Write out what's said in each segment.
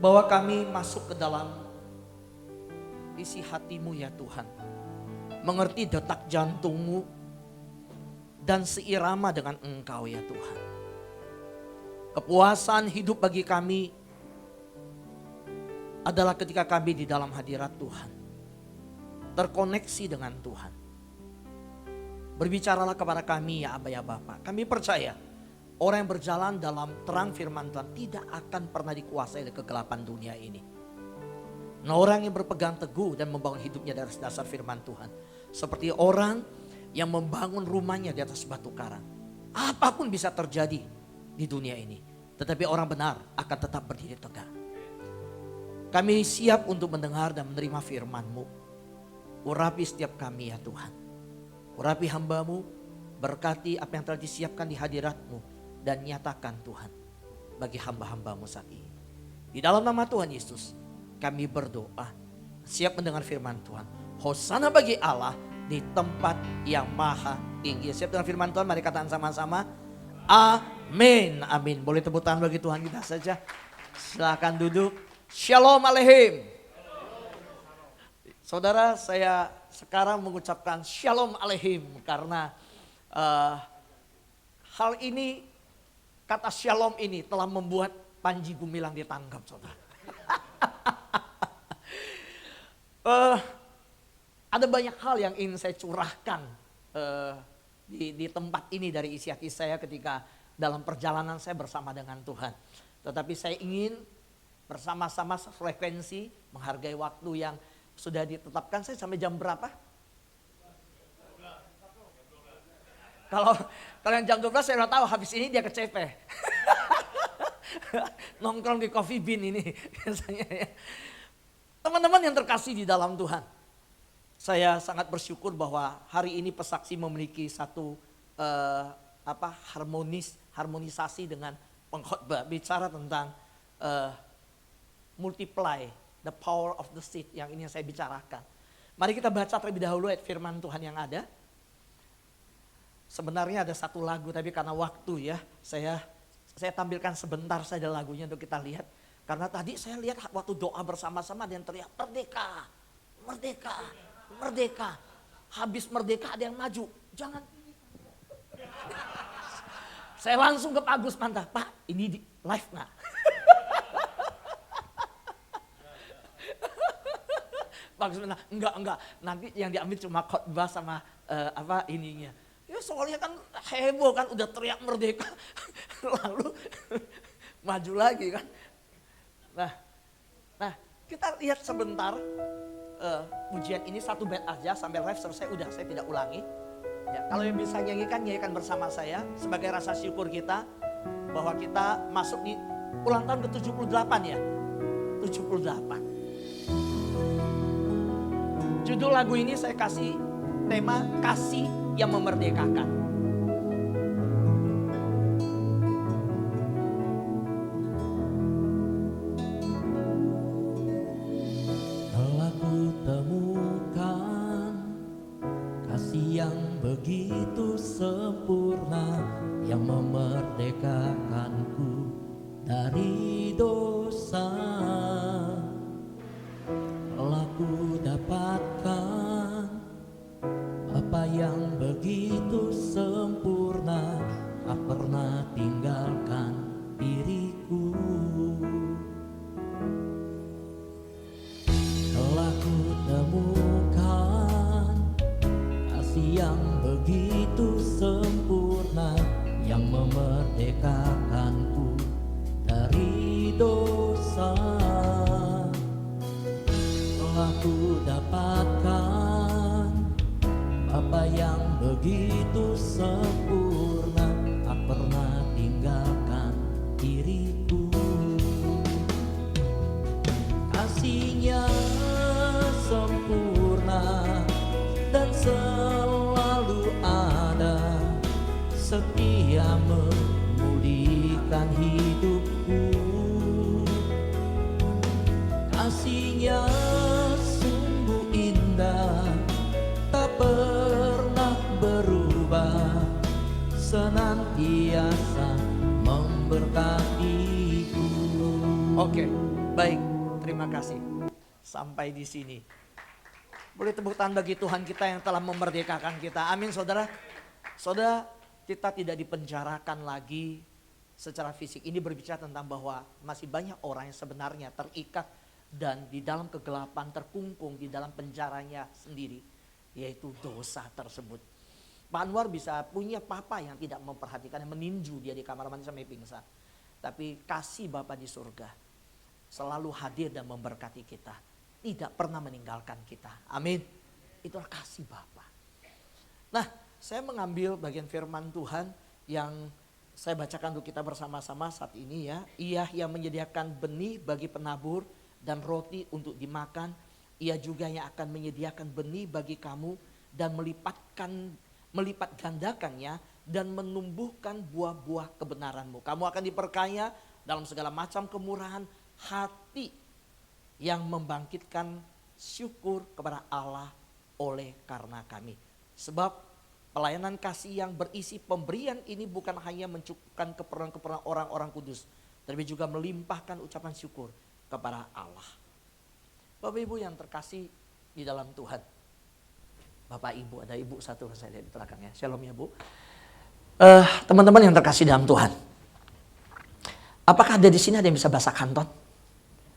bahwa kami masuk ke dalam isi hatimu ya Tuhan. Mengerti detak jantungmu dan seirama dengan Engkau ya Tuhan. Kepuasan hidup bagi kami adalah ketika kami di dalam hadirat Tuhan. Terkoneksi dengan Tuhan. Berbicaralah kepada kami ya Aba ya Bapa. Kami percaya orang yang berjalan dalam terang firman Tuhan tidak akan pernah dikuasai oleh kegelapan dunia ini. Nah, orang yang berpegang teguh dan membangun hidupnya dari dasar firman Tuhan. Seperti orang yang membangun rumahnya di atas batu karang. Apapun bisa terjadi di dunia ini. Tetapi orang benar akan tetap berdiri tegak. Kami siap untuk mendengar dan menerima firman-Mu. Urapi setiap kami ya Tuhan. Urapi hamba-Mu, berkati apa yang telah disiapkan di hadirat-Mu. Dan nyatakan Tuhan bagi hamba-hamba-Mu saat ini. Di dalam nama Tuhan Yesus kami berdoa. Siap mendengar firman Tuhan. Hosana bagi Allah di tempat yang maha tinggi. Siap dengan firman Tuhan, mari katakan sama-sama. Amin, amin. Boleh tepuk tangan bagi Tuhan kita saja. Silakan duduk. Shalom aleihim. Saudara, saya sekarang mengucapkan shalom aleihim karena hal ini, kata shalom ini telah membuat Panji Gumilang ditangkap, saudara. Ada banyak hal yang ingin saya curahkan di tempat ini dari isi hati saya ketika dalam perjalanan saya bersama dengan Tuhan. Tetapi saya ingin bersama-sama frekuensi, menghargai waktu yang sudah ditetapkan. Saya sampai jam berapa? Kalau yang jam 12 saya udah tahu habis ini dia ke CP. Nongkrong di Coffee Bean ini biasanya ya. Teman-teman yang terkasih di dalam Tuhan. Saya sangat bersyukur bahwa hari ini Pesaksi memiliki satu harmonisasi dengan pengkhotbah bicara tentang multiply the power of the seed yang ini yang saya bicarakan. Mari kita baca terlebih dahulu ayat firman Tuhan yang ada. Sebenarnya ada satu lagu tapi karena waktu ya saya tampilkan sebentar saja lagunya untuk kita lihat. Karena tadi saya lihat waktu doa bersama-sama ada yang teriak merdeka, merdeka, merdeka. Habis merdeka ada yang maju. Jangan. Saya langsung ke Pak Agus Mantap. Pak ini di live nggak? Pak Agus Mantap, enggak. Nanti yang diambil cuma khotbah sama ininya. Ya soalnya kan heboh kan udah teriak merdeka. Lalu maju lagi kan. Nah kita lihat sebentar pujian ini satu bait aja sampai live selesai udah saya tidak ulangi. Ya, kalau yang bisa nyanyikan bersama saya sebagai rasa syukur kita bahwa kita masuk di ulang tahun ke-78 ya. 78. Judul lagu ini saya kasih tema kasih yang memerdekakan. Begitu sempurna yang memerdekakanku dari dosa. Telah ku dapatkan apa yang begitu sempurna, tak pernah tinggalkan diriku. Telah ku temukan yang begitu sempurna yang memerdekakanku dari dosa. Telah ku dapatkan apa yang begitu sempurna, tak pernah tinggalkan diriku. Kasih-Nya sempurna dan selalu ada, setia memulihkan hidupku. Kasih-Nya sungguh indah, tak pernah berubah, senantiasa memberkatiku. Oke, Baik, terima kasih. Sampai di sini. Boleh tepuk tangan bagi Tuhan kita yang telah memerdekakan kita. Amin saudara. Saudara, kita tidak dipenjarakan lagi secara fisik. Ini berbicara tentang bahwa masih banyak orang yang sebenarnya terikat dan di dalam kegelapan terkungkung di dalam penjaranya sendiri. Yaitu dosa tersebut. Pak Anwar bisa punya papa yang tidak memperhatikan, yang meninju dia di kamar mandi sampai pingsan. Tapi kasih Bapa di surga selalu hadir dan memberkati kita. Tidak pernah meninggalkan kita. Amin. Itulah kasih Bapa. Nah, saya mengambil bagian firman Tuhan yang saya bacakan untuk kita bersama-sama saat ini ya. Ia yang menyediakan benih bagi penabur dan roti untuk dimakan. Ia juga yang akan menyediakan benih bagi kamu dan melipat gandakannya dan menumbuhkan buah-buah kebenaranmu. Kamu akan diperkaya dalam segala macam kemurahan hati yang membangkitkan syukur kepada Allah oleh karena kami. Sebab pelayanan kasih yang berisi pemberian ini bukan hanya mencukupkan keperluan-keperluan orang-orang kudus, tapi juga melimpahkan ucapan syukur kepada Allah. Bapak Ibu yang terkasih di dalam Tuhan. Bapak Ibu, ada Ibu satu saya lihat di belakangnya. Shalom ya Bu. Teman-teman yang terkasih dalam Tuhan. Apakah ada di sini ada yang bisa bahasa Kanton?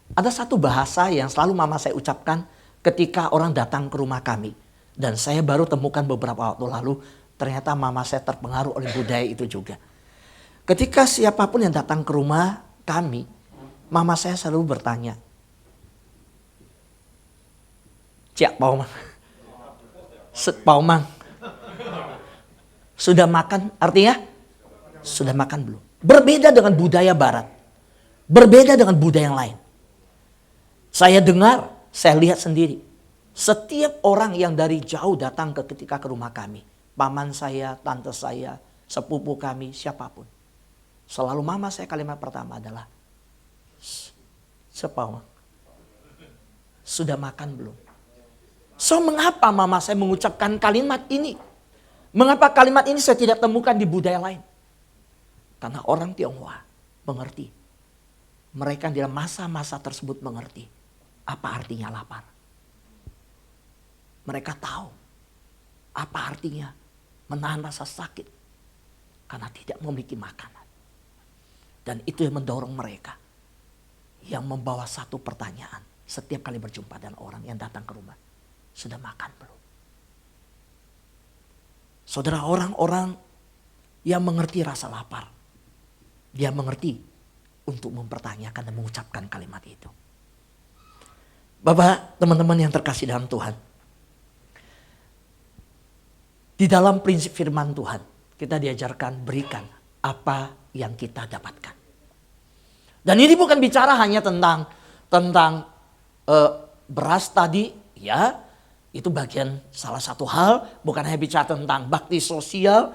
Ada satu bahasa yang selalu mama saya ucapkan ketika orang datang ke rumah kami. Dan saya baru temukan beberapa waktu lalu, ternyata mama saya terpengaruh oleh budaya itu juga. Ketika siapapun yang datang ke rumah kami, mama saya selalu bertanya, "Cik Paumang, Paumang, sudah makan?" Artinya, sudah makan belum? Berbeda dengan budaya barat. Berbeda dengan budaya yang lain. Saya dengar, saya lihat sendiri. Setiap orang yang dari jauh datang ketika ke rumah kami. Paman saya, tante saya, sepupu kami, siapapun. Selalu mama saya kalimat pertama adalah, "Sepawang, sudah makan belum?" So mengapa mama saya mengucapkan kalimat ini? Mengapa kalimat ini saya tidak temukan di budaya lain? Karena orang Tionghoa mengerti. Mereka di dalam masa-masa tersebut mengerti apa artinya lapar. Mereka tahu apa artinya menahan rasa sakit karena tidak memiliki makanan. Dan itu yang mendorong mereka, yang membawa satu pertanyaan setiap kali berjumpa dengan orang yang datang ke rumah. Sudah makan belum? Saudara, orang-orang yang mengerti rasa lapar, dia mengerti untuk mempertanyakan dan mengucapkan kalimat itu. Bapak, teman-teman yang terkasih dalam Tuhan. Di dalam prinsip firman Tuhan, kita diajarkan berikan apa yang kita dapatkan. Dan ini bukan bicara hanya tentang beras tadi, ya. Itu bagian salah satu hal, bukan hanya bicara tentang bakti sosial,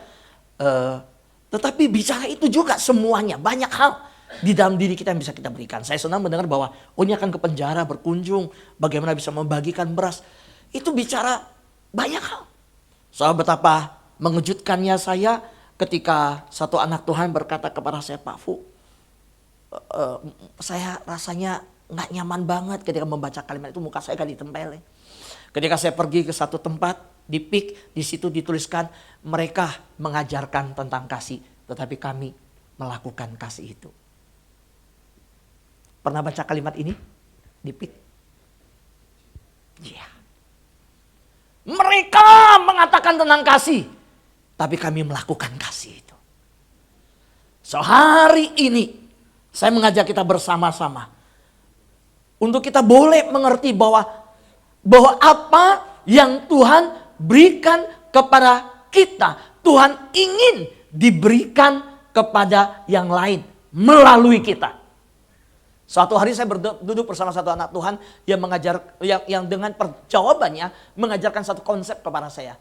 tetapi bicara itu juga semuanya, banyak hal di dalam diri kita yang bisa kita berikan. Saya senang mendengar bahwa ini akan ke penjara berkunjung, bagaimana bisa membagikan beras. Itu bicara banyak hal. Soal betapa mengejutkannya saya ketika satu anak Tuhan berkata kepada saya, "Pak Fu, saya rasanya gak nyaman banget ketika membaca kalimat itu, muka saya kan ditempelin." Ketika saya pergi ke satu tempat di PIK, di situ dituliskan mereka mengajarkan tentang kasih, tetapi kami melakukan kasih itu. Pernah baca kalimat ini di PIK? Iya. Mereka mengatakan tentang kasih, tapi kami melakukan kasih itu. So hari ini saya mengajak kita bersama-sama untuk kita boleh mengerti bahwa apa yang Tuhan berikan kepada kita, Tuhan ingin diberikan kepada yang lain melalui kita. Suatu hari saya duduk bersama satu anak Tuhan yang mengajar, yang dengan jawabannya mengajarkan satu konsep kepada saya.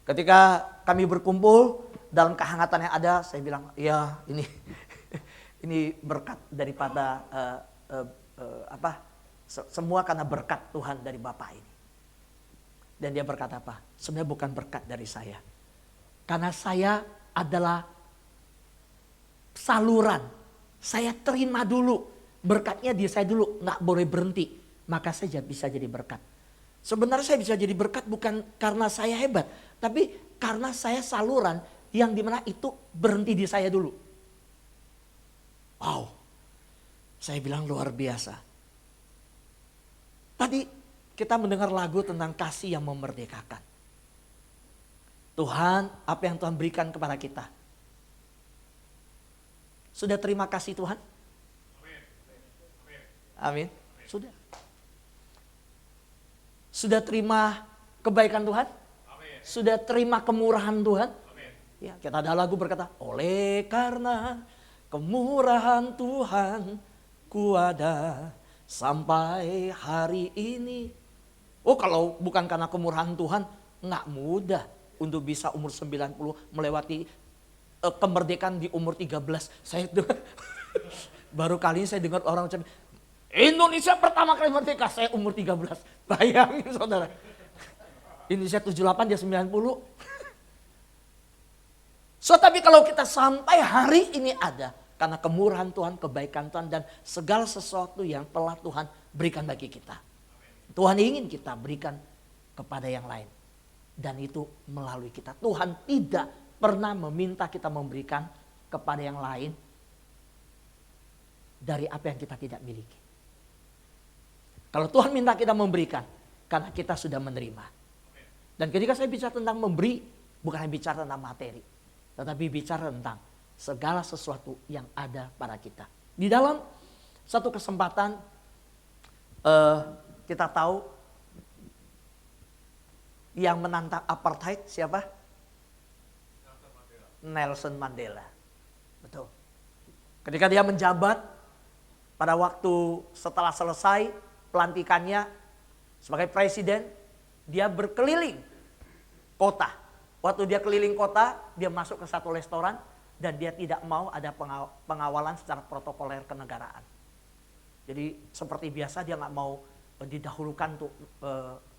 Ketika kami berkumpul dalam kehangatan yang ada, saya bilang, "Ya, ini berkat daripada semua karena berkat Tuhan dari Bapak ini." Dan dia berkata apa? Sebenarnya bukan berkat dari saya. Karena saya adalah saluran. Saya terima dulu berkatnya di saya dulu, nggak boleh berhenti. Maka saya bisa jadi berkat. Sebenarnya saya bisa jadi berkat bukan karena saya hebat, tapi karena saya saluran yang dimana itu berhenti di saya dulu. Wow, saya bilang luar biasa. Tadi kita mendengar lagu tentang kasih yang memerdekakan. Tuhan, apa yang Tuhan berikan kepada kita? Sudah terima kasih Tuhan? Amin. Sudah. Sudah terima kebaikan Tuhan? Sudah terima kemurahan Tuhan? Ya, kita ada lagu berkata, oleh karena kemurahan Tuhan ku ada sampai hari ini. Oh, kalau bukan karena kemurahan Tuhan, nggak mudah untuk bisa umur 90 melewati kemerdekaan di umur 13. Saya baru kali ini saya dengar orang ucap, Indonesia pertama kali merdeka, saya umur 13. Bayangin saudara. Indonesia 78, dia 90. So, tapi kalau kita sampai hari ini ada, karena kemurahan Tuhan, kebaikan Tuhan, dan segala sesuatu yang telah Tuhan berikan bagi kita. Tuhan ingin kita berikan kepada yang lain. Dan itu melalui kita. Tuhan tidak pernah meminta kita memberikan kepada yang lain dari apa yang kita tidak miliki. Kalau Tuhan minta kita memberikan, karena kita sudah menerima. Dan ketika saya bicara tentang memberi, bukan hanya bicara tentang materi, tetapi bicara tentang segala sesuatu yang ada pada kita. Di dalam satu kesempatan, kita tahu yang menantang apartheid siapa? Nelson Mandela. Betul. Ketika dia menjabat, pada waktu setelah selesai pelantikannya sebagai presiden, dia berkeliling kota. Waktu dia keliling kota, dia masuk ke satu restoran dan dia tidak mau ada pengawalan secara protokoler kenegaraan. Jadi seperti biasa dia nggak mau didahulukan tuh,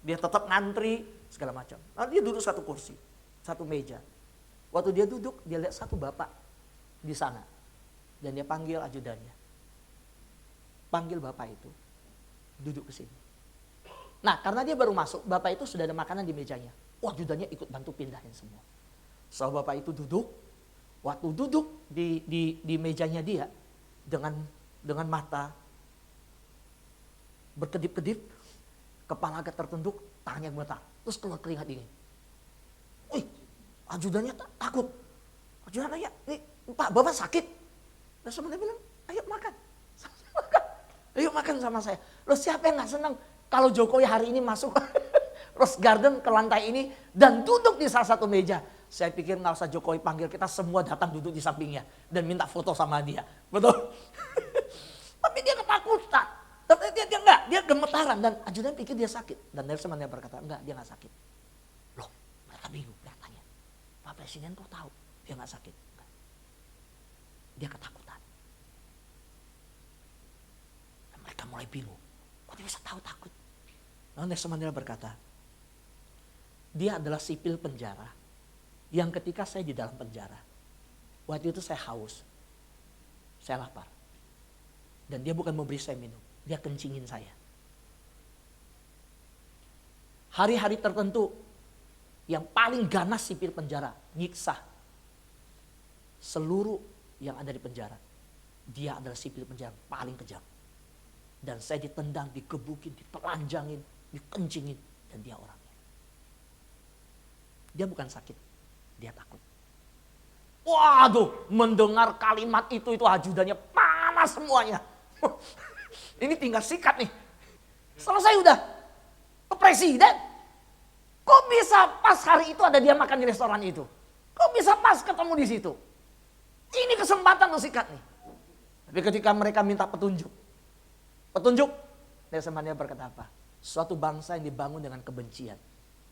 dia tetap ngantri segala macam. Lalu dia duduk satu kursi, satu meja. Waktu dia duduk, dia lihat satu bapak di sana dan dia panggil ajudannya. Panggil bapak itu, duduk ke sini. Nah, karena dia baru masuk, bapak itu sudah ada makanan di mejanya. Wah, ajudannya ikut bantu pindahin semua. So, bapak itu duduk. Waktu duduk di mejanya dia dengan mata berkedip-kedip, kepala agak tertunduk, tangannya gemetar, terus keluar keringat dingin. Wih, ajudannya takut. Ajudan nanya, nih Pak, bapak sakit? Terus sebenarnya bilang, ayo makan. Ayo makan sama saya. Loh, siapa yang gak senang kalau Jokowi hari ini masuk Rose Garden ke lantai ini dan duduk di salah satu meja. Saya pikir gak usah Jokowi panggil, kita semua datang duduk di sampingnya dan minta foto sama dia. Betul? Tapi dia ketakutan. Tapi dia enggak, dia gemetaran dan ajudan pikir dia sakit. Dan Nelson Mandela berkata, enggak, dia gak sakit. Loh, mereka bingung, mereka tanya, Pak Presiden kok tahu dia gak sakit? Enggak. Dia ketakutan. Dan mereka mulai bingung, kok dia bisa tahu takut? Lalu Nelson Mandela berkata, dia adalah sipil penjara yang ketika saya di dalam penjara, waktu itu saya haus, saya lapar. Dan dia bukan memberi saya minum, dia kencingin saya. Hari-hari tertentu yang paling ganas sipil penjara, nyiksa seluruh yang ada di penjara. Dia adalah sipil penjara paling kejam. Dan saya ditendang, digebukin, ditelanjangin, dikencingin, dan dia orangnya. Dia bukan sakit, dia takut. Waduh, mendengar kalimat itu ajudannya panas semuanya. Ini tinggal sikat nih. Selesai udah. Ke presiden. Kok bisa pas hari itu ada dia makan di restoran itu? Kok bisa pas ketemu di situ? Ini kesempatan untuk sikat nih. Tapi ketika mereka minta petunjuk. Nelson Mandela berkata apa? Suatu bangsa yang dibangun dengan kebencian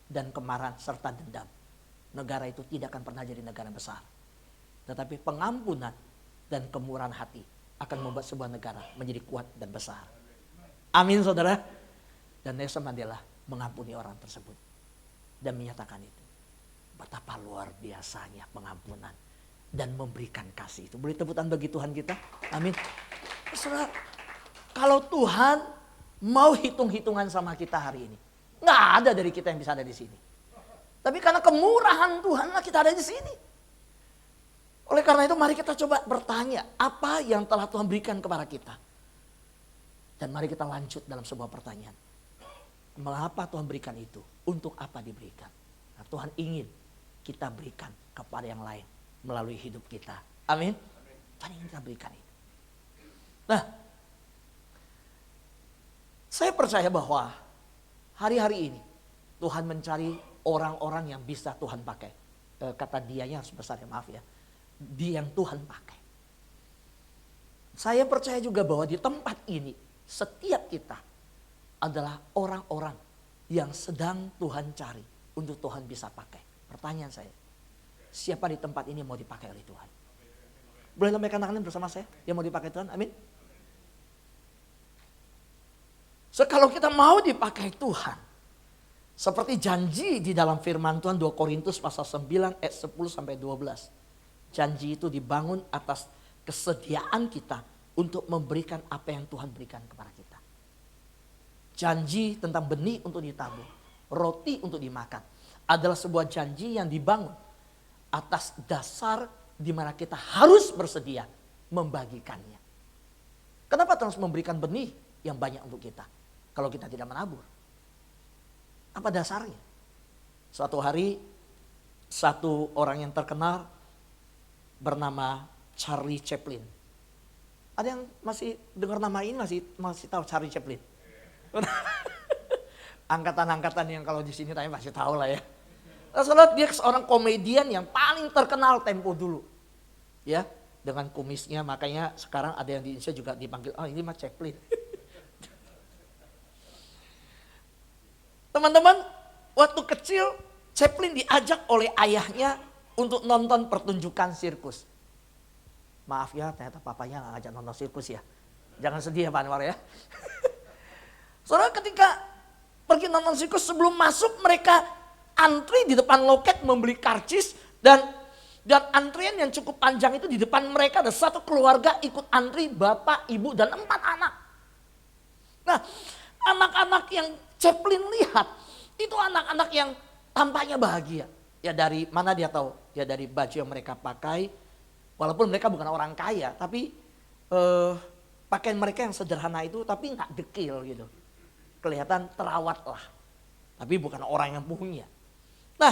dan kemarahan serta dendam. Negara itu tidak akan pernah jadi negara besar. Tetapi pengampunan dan kemurahan hati akan membuat sebuah negara menjadi kuat dan besar. Amin saudara. Dan Nelson Mandela mengampuni orang tersebut. Dan menyatakan itu. Betapa luar biasanya pengampunan. Dan memberikan kasih itu. Beri tepuk tangan bagi Tuhan kita. Amin. Saudara, Kalau Tuhan mau hitung-hitungan sama kita hari ini, nggak ada dari kita yang bisa ada di sini. Tapi karena kemurahan Tuhan lah kita ada di sini. Oleh karena itu mari kita coba bertanya apa yang telah Tuhan berikan kepada kita. Dan mari kita lanjut dalam sebuah pertanyaan. Mengapa Tuhan berikan itu? Untuk apa diberikan? Nah, Tuhan ingin kita berikan kepada yang lain melalui hidup kita. Amin. Tuhan ingin kita berikan itu. Nah, saya percaya bahwa hari-hari ini Tuhan mencari orang-orang yang bisa Tuhan pakai. Kata dianya harus besar ya, maaf ya. Dia yang Tuhan pakai. Saya percaya juga bahwa di tempat ini setiap kita adalah orang-orang yang sedang Tuhan cari untuk Tuhan bisa pakai. Pertanyaan saya, siapa di tempat ini mau dipakai oleh Tuhan? Boleh lambaikan tangan bersama saya yang mau dipakai Tuhan? Amin. So, kalau kita mau dipakai Tuhan, seperti janji di dalam firman Tuhan 2 Korintus pasal 9 ayat 10 sampai 12. Janji itu dibangun atas kesediaan kita untuk memberikan apa yang Tuhan berikan kepada kita. Janji tentang benih untuk ditabur, roti untuk dimakan adalah sebuah janji yang dibangun atas dasar di mana kita harus bersedia membagikannya. Kenapa Tuhan harus memberikan benih yang banyak untuk kita kalau kita tidak menabur? Apa dasarnya? Suatu hari satu orang yang terkenal bernama Charlie Chaplin. Ada yang masih dengar nama ini masih tahu Charlie Chaplin? Angkatan-angkatan yang kalau di sini tanya masih tahu lah ya. Soalnya dia seorang komedian yang paling terkenal tempo dulu. Ya, dengan kumisnya makanya sekarang ada yang di Indonesia juga dipanggil, oh ini mah Chaplin. Teman-teman, waktu kecil Chaplin diajak oleh ayahnya untuk nonton pertunjukan sirkus. Maaf ya, ternyata papanya gak ngajak nonton sirkus ya. Jangan sedih ya Pak Anwar ya. Soalnya ketika pergi nonton sirkus, sebelum masuk mereka antri di depan loket membeli karcis. Dan antrian yang cukup panjang itu di depan mereka ada satu keluarga ikut antri, bapak, ibu dan 4 anak. Nah, anak-anak yang Chaplin lihat itu anak-anak yang tampaknya bahagia. Ya dari mana dia tahu? Ya dari baju yang mereka pakai. Walaupun mereka bukan orang kaya, tapi pakaian mereka yang sederhana itu tapi nggak dekil gitu. Kelihatan terawat lah. Tapi bukan orang yang punya. Nah,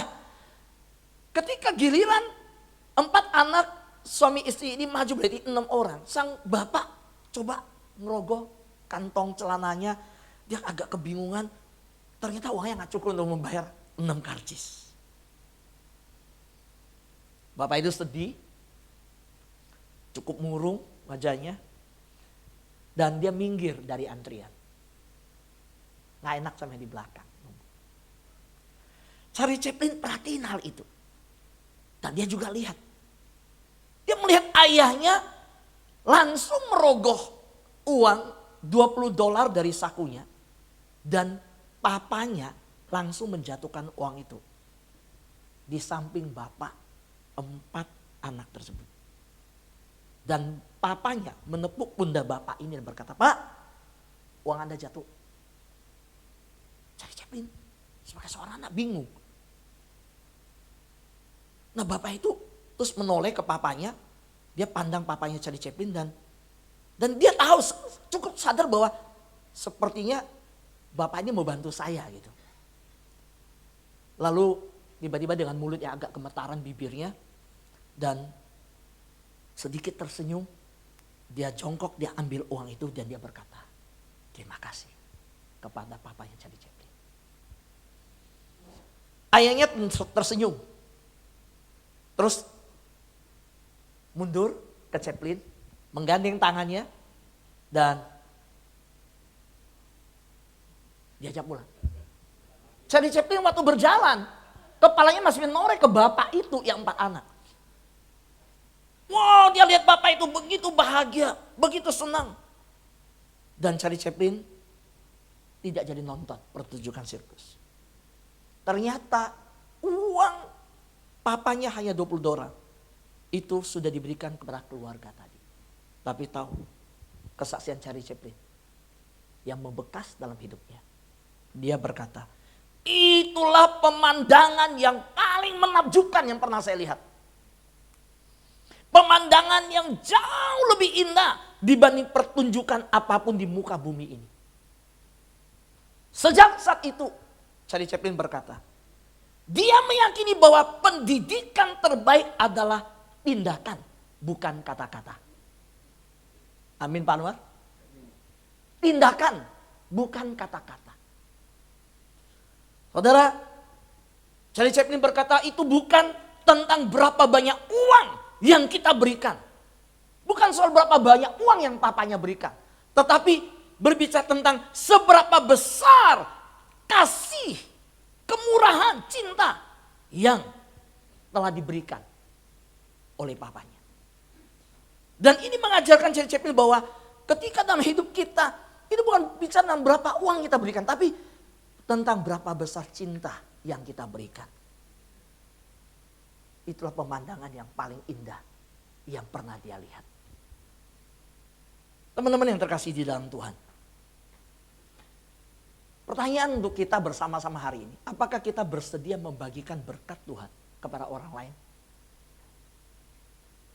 ketika giliran 4 anak suami istri ini maju berarti 6 orang. Sang bapak coba ngerogoh kantong celananya. Dia agak kebingungan. Ternyata uangnya nggak cukup untuk membayar 6 karcis. Bapak itu sedih, cukup murung wajahnya, dan dia minggir dari antrian. Nggak enak sama di belakang. Charlie Chaplin perhatiin hal itu. Dan dia juga lihat. Dia melihat ayahnya langsung merogoh uang $20 dari sakunya. Dan papanya langsung menjatuhkan uang itu. Di samping bapak 4 anak tersebut. Dan papanya menepuk pundak bapak ini dan berkata, Pak, uang Anda jatuh. Charlie Chaplin sebagai seorang anak bingung. Nah bapak itu terus menoleh ke papanya. Dia pandang papanya Charlie Chaplin dan dia tahu cukup sadar bahwa sepertinya bapak ini mau bantu saya gitu. Lalu tiba-tiba dengan mulut yang agak gemetaran bibirnya dan sedikit tersenyum, dia jongkok, dia ambil uang itu dan dia berkata, terima kasih kepada papanya Charlie Chaplin. Ayahnya tersenyum, terus mundur ke Chaplin, menggandeng tangannya dan diajak pulang. Charlie Chaplin waktu berjalan, kepalanya masih menoreh ke bapak itu yang 4 anak. Wow, dia lihat bapak itu begitu bahagia, begitu senang. Dan Charlie Chaplin tidak jadi nonton pertunjukan sirkus. Ternyata uang papanya hanya $20. Itu sudah diberikan kepada keluarga tadi. Tapi tahu kesaksian Charlie Chaplin. yang membekas dalam hidupnya. Dia berkata, itulah pemandangan yang paling menakjubkan yang pernah saya lihat. Pemandangan yang jauh lebih indah dibanding pertunjukan apapun di muka bumi ini. Sejak saat itu, Charlie Chaplin berkata, dia meyakini bahwa pendidikan terbaik adalah tindakan, bukan kata-kata. Amin Pak Anwar? Tindakan, bukan kata-kata. Saudara, Charlie Chaplin berkata itu bukan tentang berapa banyak uang yang kita berikan. Bukan soal berapa banyak uang yang papanya berikan. Tetapi berbicara tentang seberapa besar kasih, kemurahan, cinta yang telah diberikan oleh papanya. Dan ini mengajarkan Charlie Chaplin bahwa ketika dalam hidup kita, itu bukan bicara tentang berapa uang kita berikan, tapi tentang berapa besar cinta yang kita berikan. Itulah pemandangan yang paling indah yang pernah dia lihat. Teman-teman yang terkasih di dalam Tuhan. Pertanyaan untuk kita bersama-sama hari ini, apakah kita bersedia membagikan berkat Tuhan kepada orang lain?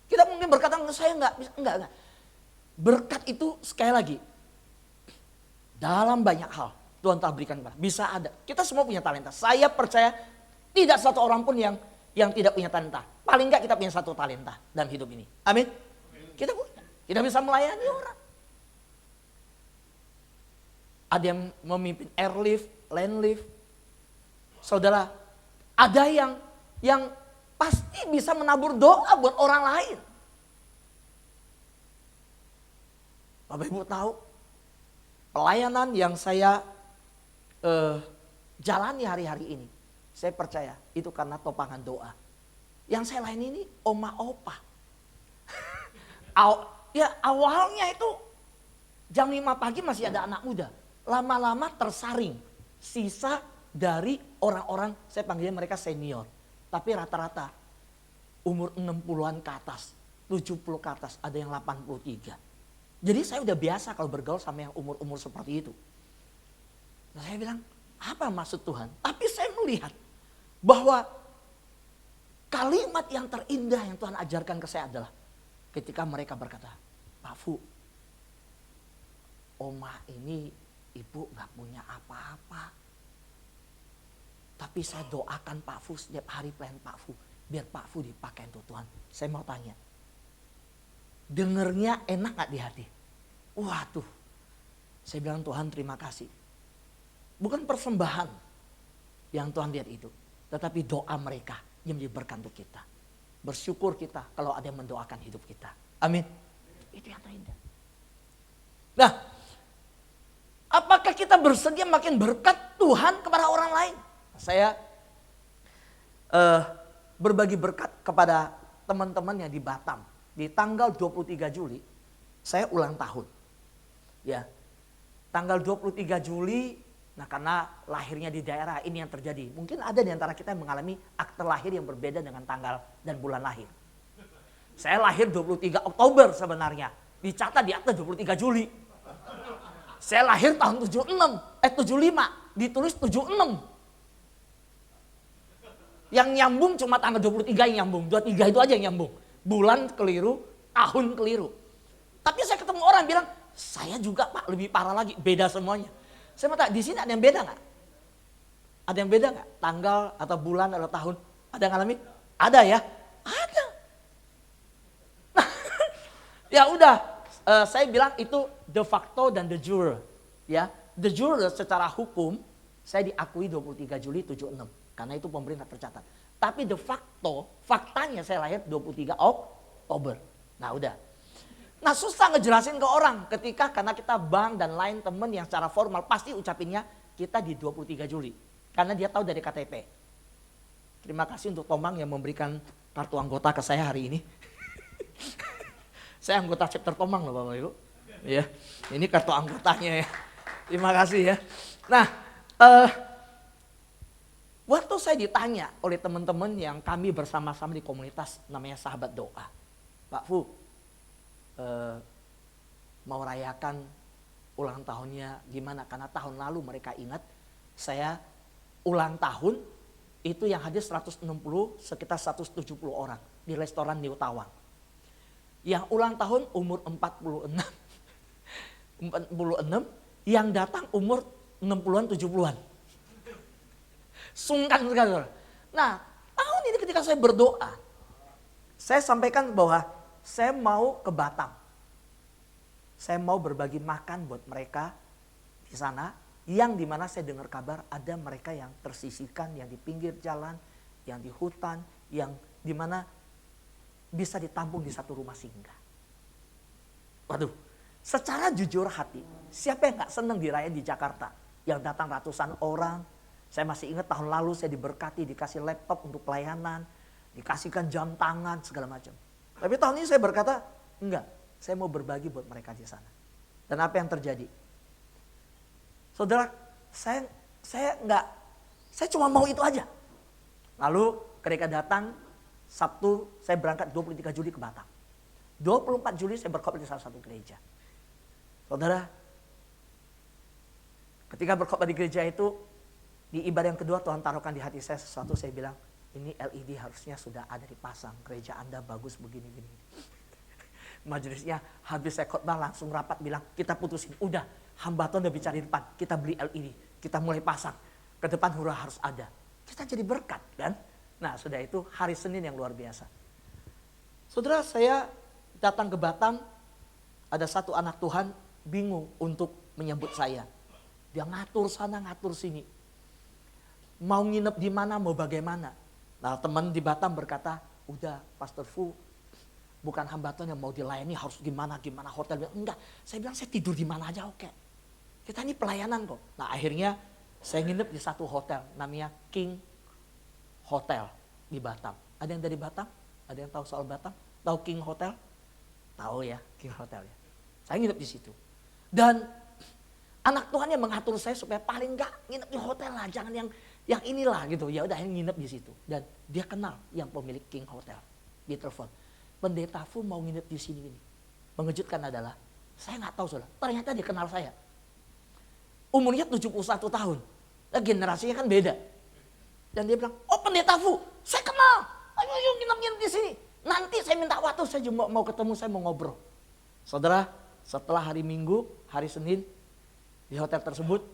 Kita mungkin berkata, saya enggak. Berkat itu sekali lagi, dalam banyak hal Tuhan telah berikan kepada. Bisa ada, kita semua punya talenta. Saya percaya tidak satu orang pun yang tidak punya talenta. Paling enggak kita punya satu talenta dalam hidup ini. Amin. Kita punya, kita bisa melayani orang. Ada yang memimpin airlift, landlift. Saudara, ada yang pasti bisa menabur doa buat orang lain. Bapak Ibu tahu, pelayanan yang saya jalani hari-hari ini, saya percaya itu karena topangan doa. Yang saya layani ini oma opa. Ya awalnya itu jam 5 pagi masih ada anak muda. Lama-lama tersaring sisa dari orang-orang, saya panggilnya mereka senior. Tapi rata-rata umur 60-an ke atas, 70 ke atas, ada yang 83. Jadi saya udah biasa kalau bergaul sama yang umur-umur seperti itu. Nah saya bilang, apa maksud Tuhan? Tapi saya melihat bahwa kalimat yang terindah yang Tuhan ajarkan ke saya adalah ketika mereka berkata, Pak Fu, Oma ini ibu gak punya apa-apa. Tapi saya doakan Pak Fu setiap hari pelayan Pak Fu. Biar Pak Fu dipakai untuk Tuhan. Saya mau tanya. Dengernya enak gak di hati? Waduh. Saya bilang Tuhan terima kasih. Bukan persembahan yang Tuhan lihat itu. Tetapi doa mereka yang menjadi berkat untuk kita. Bersyukur kita kalau ada yang mendoakan hidup kita. Amin. Itu yang terindah. Nah, apakah kita bersedia makin berkat Tuhan kepada orang lain? Saya berbagi berkat kepada teman-teman yang di Batam. Di tanggal 23 Juli, saya ulang tahun. Ya, tanggal 23 Juli, nah karena lahirnya di daerah ini yang terjadi. Mungkin ada di antara kita yang mengalami akte lahir yang berbeda dengan tanggal dan bulan lahir. Saya lahir 23 Oktober sebenarnya. Dicatat di akte 23 Juli. Saya lahir tahun 75, ditulis 76. Yang nyambung cuma tanggal 23 yang nyambung, 23 itu aja yang nyambung. Bulan keliru, tahun keliru. Tapi saya ketemu orang bilang, saya juga Pak lebih parah lagi, beda semuanya. Saya mau tanya, di sini ada yang beda nggak? Ada yang beda nggak? Tanggal atau bulan atau tahun? Ada yang ngalamin? Ada ya? Ada. Nah, ya udah. Saya bilang itu de facto dan de jure. Ya, de jure secara hukum saya diakui 23 Juli 76 karena itu pemerintah tercatat. Tapi de facto faktanya saya lahir 23 Oktober. Nah, udah. Nah, susah ngejelasin ke orang ketika karena kita bank dan lain temen yang secara formal pasti ucapinnya kita di 23 Juli karena dia tahu dari KTP. Terima kasih untuk Tomang yang memberikan kartu anggota ke saya hari ini. Saya anggota chapter Tomang loh Bapak Ibu. Ya, ini kartu anggotanya ya. Terima kasih ya. Nah, waktu saya ditanya oleh teman-teman yang kami bersama-sama di komunitas namanya Sahabat Doa. Pak Fu, mau rayakan ulang tahunnya gimana. Karena tahun lalu mereka ingat saya ulang tahun itu yang hadir 160 sekitar 170 orang di restoran New Tawang. Yang ulang tahun umur 46. 46 yang datang umur 60-an 70-an. Sungkan sekali. Nah, tahun ini ketika saya berdoa, saya sampaikan bahwa saya mau ke Batam. Saya mau berbagi makan buat mereka di sana, yang dimana saya dengar kabar ada mereka yang tersisihkan, yang di pinggir jalan, yang di hutan, yang dimana bisa ditampung di satu rumah singgah. Waduh, secara jujur hati, siapa yang gak senang dirayain di Jakarta? Yang datang ratusan orang. Saya masih ingat tahun lalu saya diberkati, dikasih laptop untuk pelayanan, dikasihkan jam tangan, segala macam. Tapi tahun ini saya berkata, enggak, saya mau berbagi buat mereka di sana. Dan apa yang terjadi? Saudara, saya cuma mau itu aja. Lalu ketika datang Sabtu, saya berangkat 23 Juli ke Batam. 24 Juli saya berkhotbah di salah satu gereja. Saudara, ketika berkhotbah di gereja itu, di ibadah yang kedua Tuhan taruhkan di hati saya sesuatu, saya bilang, ini LED harusnya sudah ada dipasang, gereja Anda bagus begini-gini. Majelisnya habis saya khotbah langsung rapat bilang, kita putusin, udah hamba Tuhan udah bicara di depan, kita beli LED, kita mulai pasang, ke depan huruf harus ada. Kita jadi berkat kan. Nah sudah itu hari Senin yang luar biasa. Saudara, saya datang ke Batam, ada satu anak Tuhan bingung untuk menyambut saya. Dia ngatur sana, ngatur sini. Mau nginep di mana, mau bagaimana. Nah teman di Batam berkata, udah Pastor Fu, bukan hamba Tuhan yang mau dilayani harus gimana hotel. Enggak, saya bilang saya tidur di mana aja oke. Kita ini pelayanan kok. Nah akhirnya saya nginep di satu hotel namanya King Hotel di Batam. Ada yang dari Batam? Ada yang tahu soal Batam? Tahu King Hotel? Tahu ya, King Hotel ya. Saya nginep di situ. Dan anak Tuhan yang mengatur saya supaya paling enggak nginep di hotel lah, jangan yang inilah gitu. Ya udah nginep di situ. Dan dia kenal yang pemilik King Hotel. Dia telepon, pendeta Fu mau nginep di sini ini. Mengejutkan adalah saya nggak tahu saudara, ternyata dia kenal saya. Umurnya 71 tahun. Nah, generasinya kan beda. Dan dia bilang, oh pendeta Fu, saya kenal. Ayo nginep di sini. Nanti saya minta waktu, saya cuma mau ketemu, saya mau ngobrol. Saudara, setelah hari Minggu, hari Senin, di hotel tersebut,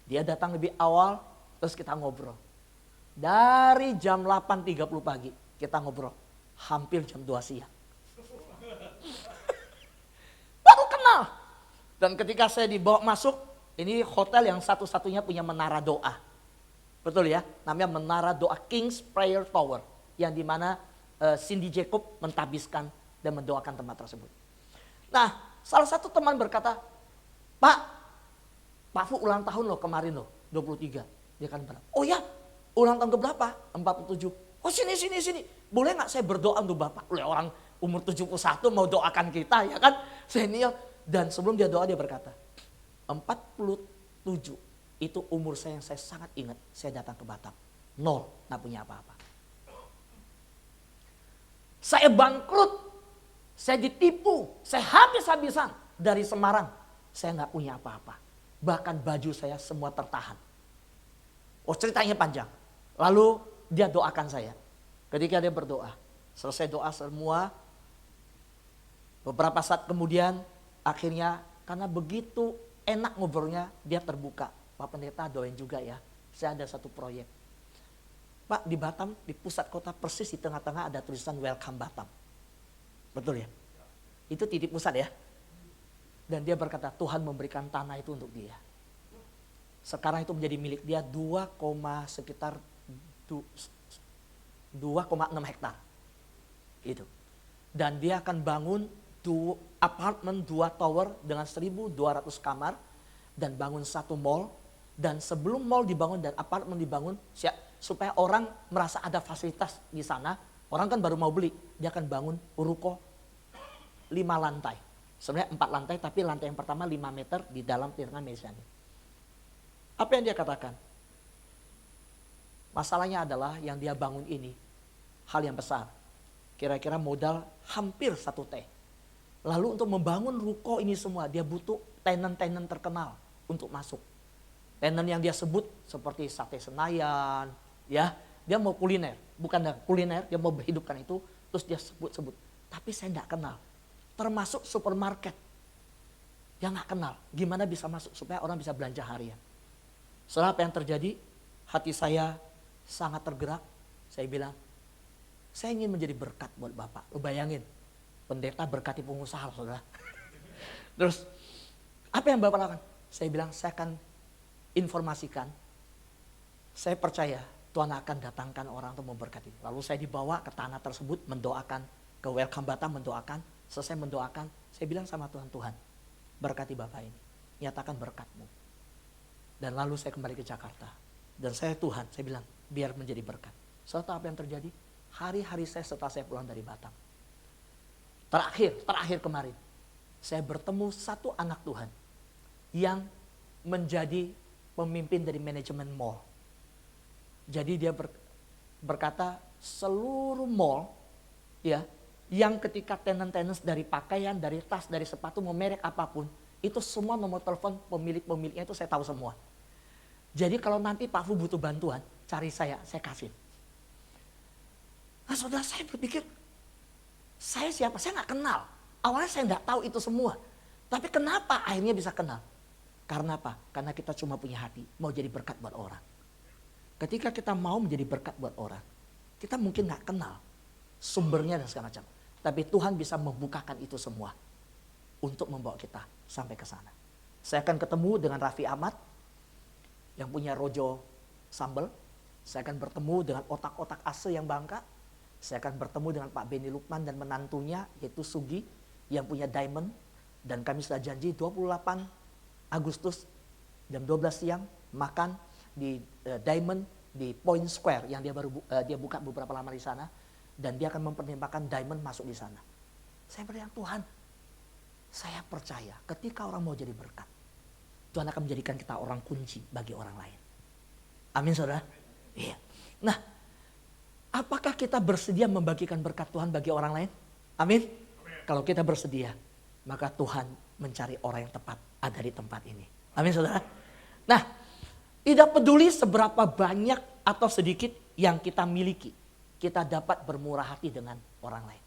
dia datang lebih awal, terus kita ngobrol. Dari jam 8.30 pagi, kita ngobrol. Hampir jam 2 siang. Baru kenal. Dan ketika saya dibawa masuk, ini hotel yang satu-satunya punya menara doa. Betul ya, namanya menara doa King's Prayer Tower. Yang dimana Cindy Jacob mentabiskan dan mendoakan tempat tersebut. Nah, salah satu teman berkata, Pak Fu ulang tahun loh kemarin loh, 23. Dia kan bilang, oh ya, ulang tahun ke berapa? 47. Oh sini. Boleh gak saya berdoa untuk Bapak? Oleh orang umur 71 mau doakan kita ya kan, senior. Dan sebelum dia doa dia berkata, 47 itu umur saya yang saya sangat ingat, saya datang ke Batam. 0, gak punya apa-apa. Saya bangkrut, saya ditipu, saya habis-habisan dari Semarang. Saya gak punya apa-apa. Bahkan baju saya semua tertahan. Oh ceritanya panjang. Lalu dia doakan saya. Ketika dia berdoa, selesai doa semua, beberapa saat kemudian akhirnya karena begitu enak ngobrolnya, dia terbuka. Pak Pendeta doain juga ya, saya ada satu proyek. Pak di Batam, di pusat kota persis di tengah-tengah ada tulisan Welcome Batam. Betul ya? Itu titik pusat ya. Dan dia berkata Tuhan memberikan tanah itu untuk dia. Sekarang itu menjadi milik dia sekitar 2,6 hektar. Itu. Dan dia akan bangun apartemen 2 tower dengan 1.200 kamar dan bangun satu mall. Dan sebelum mall dibangun dan apartemen dibangun, supaya orang merasa ada fasilitas di sana, orang kan baru mau beli, dia akan bangun ruko 5 lantai. Sebenarnya 4 lantai, tapi lantai yang pertama 5 meter di dalam Tirna Mesiani. Apa yang dia katakan? Masalahnya adalah yang dia bangun ini hal yang besar. Kira-kira modal hampir 1 T. Lalu untuk membangun ruko ini semua dia butuh tenan-tenan terkenal untuk masuk. Tenan yang dia sebut seperti Sate Senayan, ya. Dia mau kuliner, bukan kuliner, dia mau menghidupkan itu, terus dia sebut-sebut. Tapi saya tidak kenal. Termasuk supermarket. Dia nggak kenal. Gimana bisa masuk supaya orang bisa belanja harian. Setelah apa yang terjadi, hati saya sangat tergerak. Saya bilang, saya ingin menjadi berkat buat Bapak. Lo bayangin, pendeta berkati pengusaha, saudara. Terus, apa yang Bapak lakukan? Saya bilang, saya akan informasikan. Saya percaya Tuhan akan datangkan orang untuk memberkati. Lalu saya dibawa ke tanah tersebut, mendoakan. Ke Welcome Batam mendoakan. Selesai mendoakan, saya bilang sama Tuhan, Tuhan, berkati Bapak ini. Nyatakan berkat-Mu. Dan lalu saya kembali ke Jakarta. Dan saya Tuhan, saya bilang, biar menjadi berkat. Setelah apa yang terjadi? Hari-hari saya setelah saya pulang dari Batam. Terakhir kemarin. Saya bertemu satu anak Tuhan. Yang menjadi pemimpin dari manajemen mall. Jadi dia berkata, seluruh mall, ya, yang ketika tenant-tenant dari pakaian, dari tas, dari sepatu, mau merek apapun, itu semua nomor telepon pemilik-pemiliknya itu saya tahu semua. Jadi kalau nanti Pak Fu butuh bantuan, cari saya kasih. Nah saudara, saya berpikir, saya siapa? Saya nggak kenal. Awalnya saya nggak tahu itu semua. Tapi kenapa akhirnya bisa kenal? Karena apa? Karena kita cuma punya hati, mau jadi berkat buat orang. Ketika kita mau menjadi berkat buat orang, kita mungkin nggak kenal sumbernya dan segala macam. Tapi Tuhan bisa membukakan itu semua untuk membawa kita sampai ke sana. Saya akan ketemu dengan Raffi Ahmad yang punya Rojo Sambal. Saya akan bertemu dengan otak-otak ase yang Bangka. Saya akan bertemu dengan Pak Beni Lukman dan menantunya yaitu Sugi yang punya Diamond. Dan kami sudah janji 28 Agustus jam 12 siang makan di Diamond di Point Square yang dia buka beberapa lama di sana. Dan dia akan mempertimbangkan Diamond masuk di sana. Saya berdoa, Tuhan, saya percaya ketika orang mau jadi berkat, Tuhan akan menjadikan kita orang kunci bagi orang lain. Amin saudara? Iya. Nah, apakah kita bersedia membagikan berkat Tuhan bagi orang lain? Amin? Kalau kita bersedia, maka Tuhan mencari orang yang tepat ada di tempat ini. Amin saudara? Nah, tidak peduli seberapa banyak atau sedikit yang kita miliki, kita dapat bermurah hati dengan orang lain.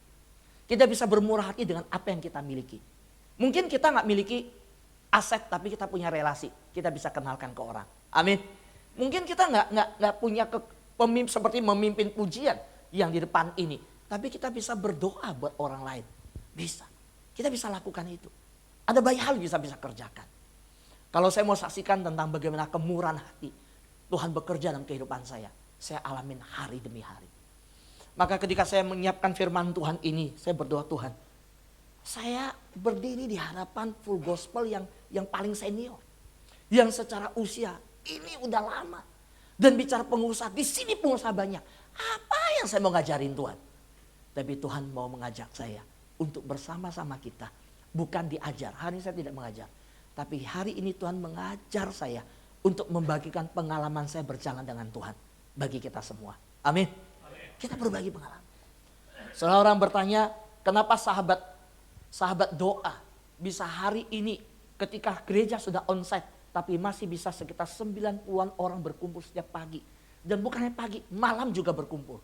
Kita bisa bermurah hati dengan apa yang kita miliki. Mungkin kita nggak miliki aset, tapi kita punya relasi. Kita bisa kenalkan ke orang. Amin. Mungkin kita nggak punya seperti memimpin pujian yang di depan ini, tapi kita bisa berdoa buat orang lain. Bisa. Kita bisa lakukan itu. Ada banyak hal yang bisa kerjakan. Kalau saya mau saksikan tentang bagaimana kemurahan hati Tuhan bekerja dalam kehidupan saya alamin hari demi hari. Maka ketika saya menyiapkan firman Tuhan ini, saya berdoa, Tuhan, saya berdiri di hadapan full gospel yang paling senior. Yang secara usia ini udah lama. Dan bicara pengusaha, di sini pengusaha banyak. Apa yang saya mau ngajarin Tuhan? Tapi Tuhan mau mengajak saya untuk bersama-sama kita. Bukan diajar, hari ini saya tidak mengajar. Tapi hari ini Tuhan mengajar saya untuk membagikan pengalaman saya berjalan dengan Tuhan. Bagi kita semua. Amin. Kita berbagi pengalaman. Setelah orang bertanya, kenapa sahabat doa bisa hari ini ketika gereja sudah onsite, tapi masih bisa sekitar 90-an orang berkumpul setiap pagi. Dan bukan hanya pagi, malam juga berkumpul.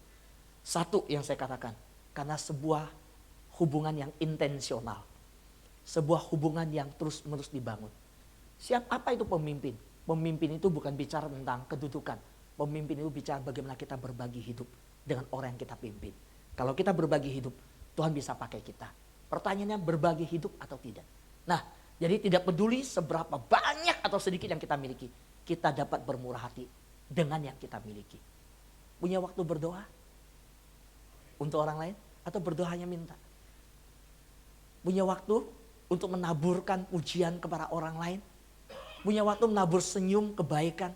Satu yang saya katakan, karena sebuah hubungan yang intensional. Sebuah hubungan yang terus-menerus dibangun. Apa itu pemimpin? Pemimpin itu bukan bicara tentang kedudukan. Pemimpin itu bicara bagaimana kita berbagi hidup dengan orang yang kita pimpin. Kalau kita berbagi hidup, Tuhan bisa pakai kita. Pertanyaannya berbagi hidup atau tidak. Nah, jadi tidak peduli seberapa banyak atau sedikit yang kita miliki. Kita dapat bermurah hati dengan yang kita miliki. Punya waktu berdoa untuk orang lain atau berdoa hanya minta. Punya waktu untuk menaburkan pujian kepada orang lain. Punya waktu menabur senyum kebaikan.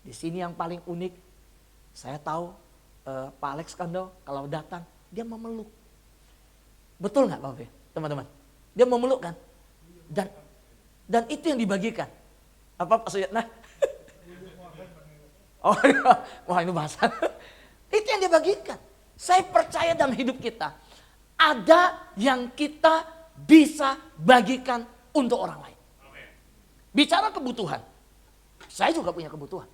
Di sini yang paling unik, saya tahu Pak Alex Kando kalau datang dia memeluk. Betul nggak Pak Fe, teman-teman? Dia memeluk kan? Dan itu yang dibagikan. Apa Pak Suyatna? Oh iya, wah ini bahasa. Itu yang dibagikan. Saya percaya dalam hidup kita ada yang kita bisa bagikan untuk orang lain. Bicara kebutuhan. Saya juga punya kebutuhan.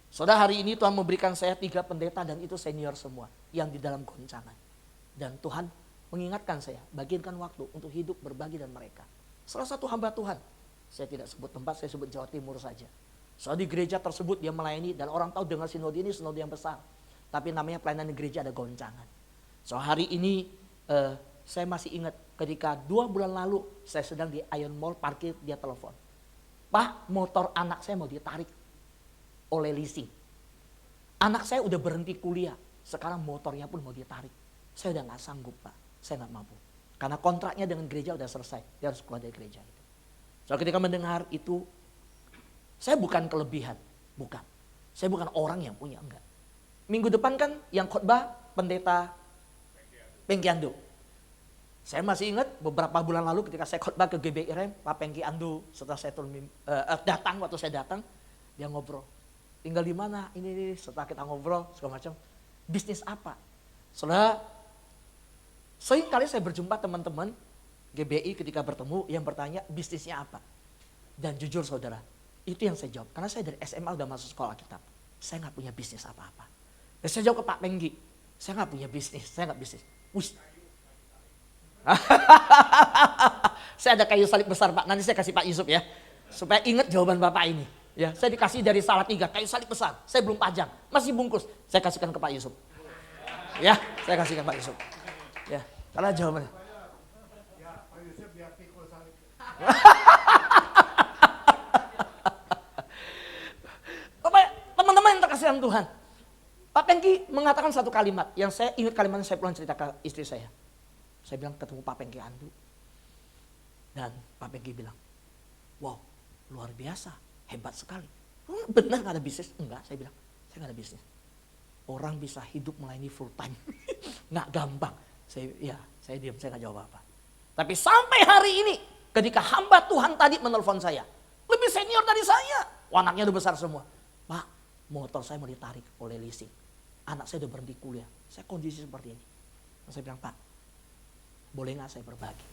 Saudara, hari ini Tuhan memberikan saya 3 pendeta dan itu senior semua yang di dalam goncangan. Dan Tuhan mengingatkan saya, bagikan waktu untuk hidup berbagi dengan mereka. Salah satu hamba Tuhan, saya tidak sebut tempat, saya sebut Jawa Timur saja. Soal di gereja tersebut dia melayani dan orang tahu dengan sinode ini sinode yang besar. Tapi namanya pelayanan di gereja ada goncangan. So hari ini saya masih ingat ketika 2 bulan lalu saya sedang di Ion Mall parkir, dia telepon. Pak, motor anak saya mau ditarik oleh leasing. Anak saya udah berhenti kuliah, sekarang motornya pun mau ditarik. Saya udah gak sanggup Pak, saya gak mampu. Karena kontraknya dengan gereja udah selesai, dia harus keluar dari gereja itu. So ketika mendengar itu, saya bukan kelebihan, bukan. Saya bukan orang yang punya, enggak. Minggu depan kan yang khotbah pendeta Pengki Ando. Saya masih ingat beberapa bulan lalu ketika saya khotbah ke GBIRM, Pak Pengki Ando setelah saya datang, waktu saya datang, dia ngobrol. Tinggal di mana? Ini setelah kita ngobrol segala macam. Bisnis apa? Saudara, sering kali saya berjumpa teman-teman GBI ketika bertemu yang bertanya bisnisnya apa. Dan jujur saudara, itu yang saya jawab. Karena saya dari SMA udah masuk sekolah Alkitab. Saya gak punya bisnis apa-apa. Dan saya jawab ke Pak Pengki, saya gak punya bisnis, saya gak bisnis. Saya ada kayu salib besar Pak, nanti saya kasih Pak Yusuf ya. Supaya ingat jawaban Bapak ini. Ya, saya dikasih dari Salatiga, kayu salib besar. Saya belum pajang, masih bungkus. Saya kasihkan ke Pak Yusuf. Ya, saya kasihkan Pak Yusuf. Ya, karena jawabannya. Ya, Pak Yusuf biar pikul salib. Bapak, teman-teman yang terkasih dalam Tuhan. Pak Pengki mengatakan satu kalimat yang saya ingat kalimatnya, saya pulang cerita ke istri saya. Saya bilang ketemu Pak Pengki Andu. Dan Pak Pengki bilang, wow luar biasa, hebat sekali. Benar gak ada bisnis? Enggak, saya bilang, saya gak ada bisnis. Orang bisa hidup melayani full time. Gak gampang. Saya diam, saya gak jawab apa. Tapi sampai hari ini, ketika hamba Tuhan tadi menelpon saya, lebih senior dari saya. Anaknya udah besar semua. Pak, motor saya mau ditarik oleh leasing. Anak saya udah berhenti kuliah. Saya kondisi seperti ini. Saya bilang, Pak, boleh gak saya berbagi?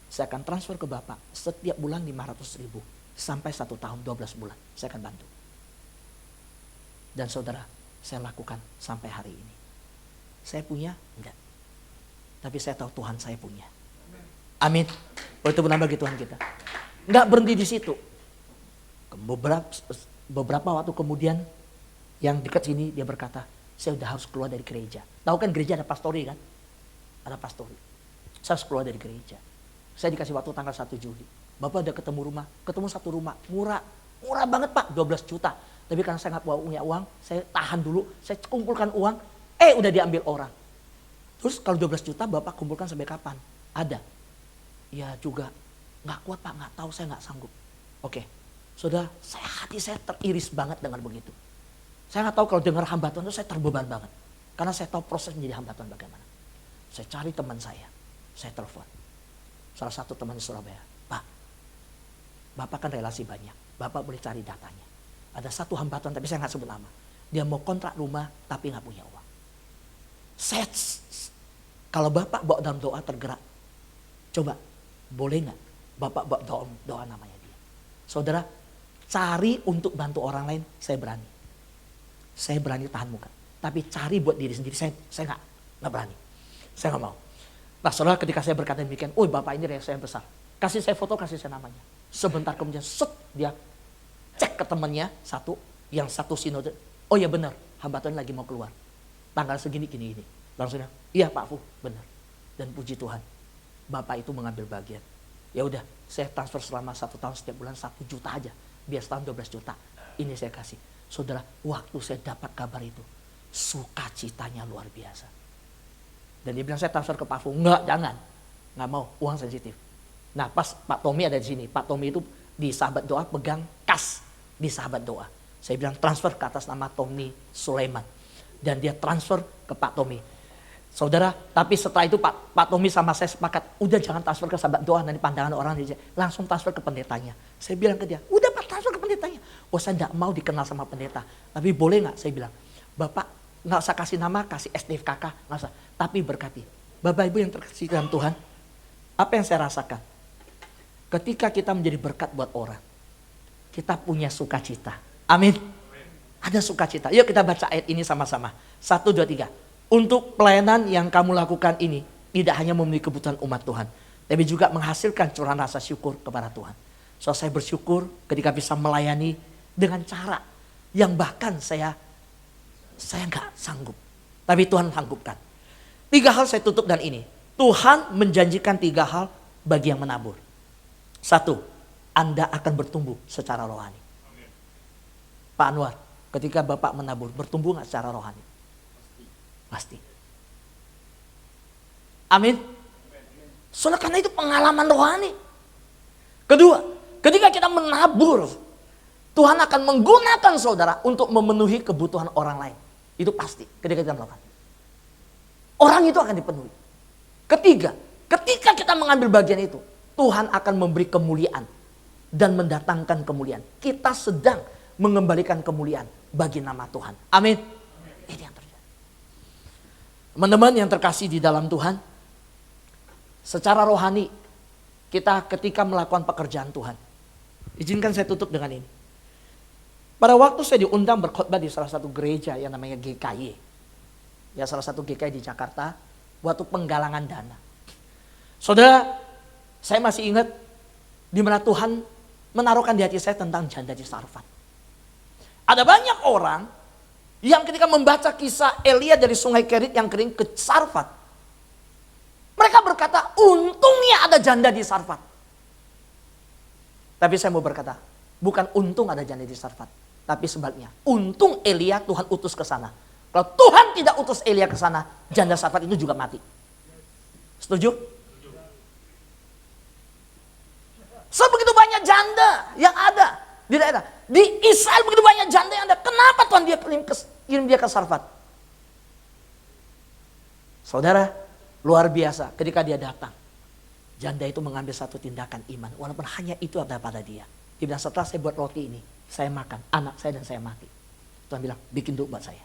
Saya akan transfer ke Bapak setiap bulan 500.000 sampai 1 tahun 12 bulan. Saya akan bantu. Dan saudara, saya lakukan sampai hari ini. Saya punya? Enggak. Tapi saya tahu Tuhan saya punya. Amin. Oh, itu benar bagi Tuhan kita. Enggak berhenti di situ. Beberapa waktu kemudian yang dekat sini dia berkata, saya udah harus keluar dari gereja. Tahu kan gereja ada pastori kan? Ada pastori. Saya harus keluar dari gereja. Saya dikasih waktu tanggal 1 Juli. Bapak udah ketemu rumah, ketemu satu rumah, murah banget Pak, 12 juta. Tapi karena saya nggak punya uang, saya tahan dulu, saya kumpulkan uang, udah diambil orang. Terus kalau 12 juta Bapak kumpulkan sampai kapan? Ada. Ya juga, nggak kuat Pak, nggak tahu, saya nggak sanggup. Oke, saudara, hati saya teriris banget dengan begitu. Saya nggak tahu kalau dengar hamba Tuhan itu saya terbeban banget. Karena saya tahu proses menjadi hamba Tuhan bagaimana. Saya cari teman saya telepon. Salah satu teman di Surabaya, Pak, Bapak kan relasi banyak, Bapak boleh cari datanya. Ada satu hamba Tuhan, tapi saya nggak sebut nama. Dia mau kontrak rumah, tapi nggak punya uang. Kalau Bapak bawa dalam doa tergerak, coba, boleh nggak Bapak bawa doa namanya dia. Saudara, cari untuk bantu orang lain, saya berani. Saya berani tahan muka. Tapi cari buat diri sendiri, saya nggak berani. Saya nggak mau. Nah saudara, ketika saya berkata demikian, Bapak ini relasi yang besar. Kasih saya foto, kasih saya namanya. Sebentar kemudian, dia cek ke temannya yang satu sinode. Oh ya benar, hamba Tuhan lagi mau keluar. Tanggal segini, gini. Langsung iya Pak Fu, benar. Dan puji Tuhan, Bapak itu mengambil bagian. Ya udah, saya transfer selama 1 tahun setiap bulan 1 juta aja. Biar setahun 12 juta. Ini saya kasih. Saudara, waktu saya dapat kabar itu, sukacitanya luar biasa. Dan dia bilang saya transfer ke Pak Fu. Enggak, jangan. Nggak mau, uang sensitif. Nah pas Pak Tommy ada di sini. Pak Tommy itu di Sahabat Doa pegang kas di Sahabat Doa. Saya bilang transfer ke atas nama Tommy Sulaiman. Dan dia transfer ke Pak Tommy. Saudara, tapi setelah itu Pak Tommy sama saya sepakat. Udah jangan transfer ke Sahabat Doa, nanti pandangan orang. Langsung transfer ke pendetanya. Saya bilang ke dia, udah Pak transfer ke pendetanya. Saya enggak mau dikenal sama pendeta. Tapi boleh nggak? Saya bilang, Bapak nggak usah kasih nama, kasih SDKK, nggak usah. Tapi berkati. Bapak Ibu yang terkasih dalam Tuhan, apa yang saya rasakan? Ketika kita menjadi berkat buat orang, kita punya sukacita. Amin. Ada sukacita. Yuk kita baca ayat ini sama-sama. 1, 2, 3. Untuk pelayanan yang kamu lakukan ini tidak hanya memenuhi kebutuhan umat Tuhan, tapi juga menghasilkan curahan rasa syukur kepada Tuhan. So saya bersyukur ketika bisa melayani dengan cara yang bahkan saya nggak sanggup. Tapi Tuhan sanggupkan. 3 hal saya tutup dan ini. Tuhan menjanjikan 3 hal bagi yang menabur. 1, Anda akan bertumbuh secara rohani. Pak Anwar, ketika Bapak menabur, bertumbuh nggak secara rohani? Pasti. Amin. Soalnya karena itu pengalaman rohani. Kedua, ketika kita menabur, Tuhan akan menggunakan saudara untuk memenuhi kebutuhan orang lain. Itu pasti ketika kita melakukan. Orang itu akan dipenuhi. Ketiga, ketika kita mengambil bagian itu, Tuhan akan memberi kemuliaan dan mendatangkan kemuliaan. Kita sedang mengembalikan kemuliaan bagi nama Tuhan. Amin. Ini yang terjadi. Teman-teman yang terkasih di dalam Tuhan, secara rohani kita ketika melakukan pekerjaan Tuhan, izinkan saya tutup dengan ini. Pada waktu saya diundang berkhotbah di salah satu gereja yang namanya GKY, ya salah satu GKY di Jakarta, waktu penggalangan dana. Saudara, saya masih ingat di mana Tuhan menaruhkan di hati saya tentang janda di Sarfat. Ada banyak orang yang ketika membaca kisah Elia dari sungai Kerit yang kering ke Sarfat, mereka berkata, untungnya ada janda di Sarfat. Tapi saya mau berkata, bukan untung ada janda di Sarfat, tapi sebaliknya, untung Elia Tuhan utus ke sana. Kalau Tuhan tidak utus Elia ke sana, janda Sarfat itu juga mati. Setuju? Sebegitu banyak janda yang ada di daerah. Di Israel begitu banyak janda yang ada. Kenapa Tuhan dia kirim dia ke Sarfat? Saudara, luar biasa ketika dia datang. Janda itu mengambil satu tindakan iman. Walaupun hanya itu ada pada dia. Dia bilang, setelah saya buat roti ini, saya makan, anak saya dan saya mati. Tuhan bilang, bikin dulu buat saya.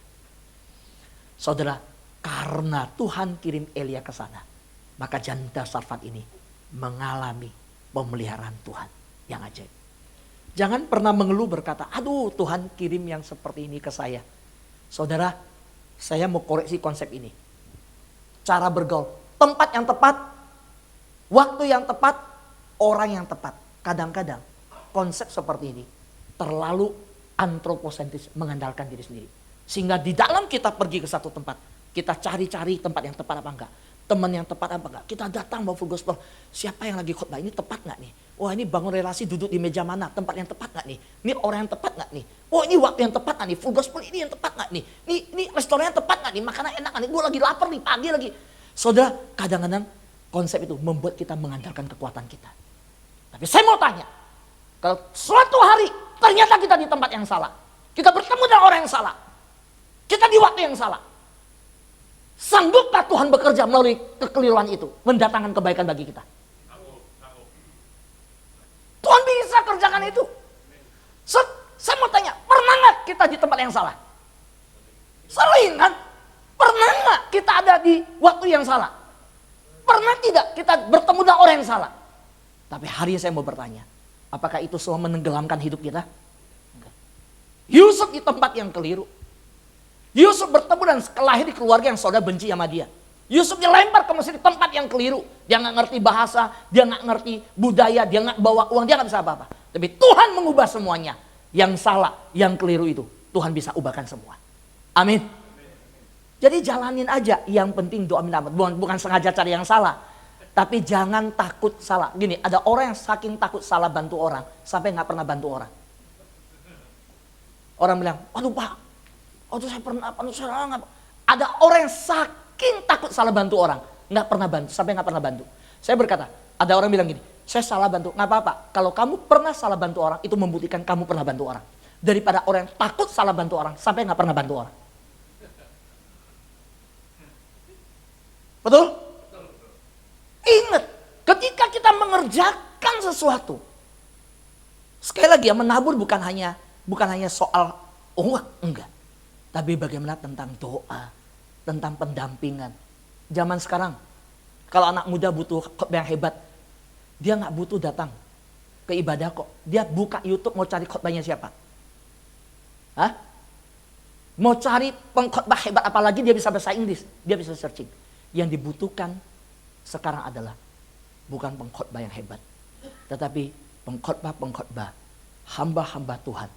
Saudara, karena Tuhan kirim Elia ke sana, maka janda Sarfat ini mengalami pemeliharaan Tuhan yang ajaib. Jangan pernah mengeluh berkata, aduh Tuhan kirim yang seperti ini ke saya. Saudara, saya mau koreksi konsep ini. Cara bergaul, tempat yang tepat, waktu yang tepat, orang yang tepat. Kadang-kadang konsep seperti ini terlalu antroposentris, mengandalkan diri sendiri. Sehingga di dalam kita pergi ke satu tempat, kita cari-cari tempat yang tepat apa enggak. Teman yang tepat apa enggak. Kita datang bawa full gospel. Siapa yang lagi khotbah ini tepat enggak nih? Wah ini bangun relasi duduk di meja mana? Tempat yang tepat enggak nih? Ini orang yang tepat enggak nih? Oh ini waktu yang tepat enggak nih? Full gospel ini yang tepat enggak nih? Ini restoran yang tepat enggak nih? Makanan enak enggak nih? Gue lagi lapar nih, pagi lagi. Saudara, kadang-kadang konsep itu membuat kita mengandalkan kekuatan kita. Tapi saya mau tanya, kalau suatu hari ternyata kita di tempat yang salah, kita bertemu dengan orang yang salah, kita di waktu yang salah, sanggupkah Tuhan bekerja melalui kekeliruan itu, mendatangkan kebaikan bagi kita? Tuhan bisa kerjakan itu. Saya mau tanya, pernah nggak kita di tempat yang salah? Sering kan? Pernah nggak kita ada di waktu yang salah? Pernah tidak kita bertemu dengan orang yang salah? Tapi hari ini saya mau bertanya, apakah itu semua menenggelamkan hidup kita? Enggak. Yusuf di tempat yang keliru. Yusuf bertemu dan lahir di keluarga yang saudara benci sama dia. Yusuf dilempar ke Mesir di tempat yang keliru. Dia nggak ngerti bahasa, dia nggak ngerti budaya, dia nggak bawa uang, dia nggak bisa apa-apa. Tapi Tuhan mengubah semuanya. Yang salah, yang keliru itu Tuhan bisa ubahkan semua. Amin. Jadi jalanin aja. Yang penting doa minta ampun. Bukan sengaja cari yang salah. Tapi jangan takut salah. Gini, ada orang yang saking takut salah bantu orang sampai nggak pernah bantu orang. Orang bilang, aduh Pak, aduh saya pernah, aduh saya nggak. Ada orang yang saking takut salah bantu orang, nggak pernah bantu, sampai nggak pernah bantu. Saya berkata, ada orang bilang gini, saya salah bantu, nggak apa-apa. Kalau kamu pernah salah bantu orang, itu membuktikan kamu pernah bantu orang. Daripada orang yang takut salah bantu orang, sampai nggak pernah bantu orang. Betul? Ingat, ketika kita mengerjakan sesuatu, sekali lagi ya, menabur bukan hanya soal uang, enggak. Tapi bagaimana tentang doa, tentang pendampingan. Zaman sekarang, kalau anak muda butuh yang hebat, dia nggak butuh datang ke ibadah kok. Dia buka YouTube mau cari khotbahnya siapa? Hah? Mau cari pengkhotbah hebat apalagi dia bisa bahasa Inggris. Dia bisa searching. Yang dibutuhkan sekarang adalah bukan pengkhotbah yang hebat. Tetapi pengkhotbah hamba-hamba Tuhan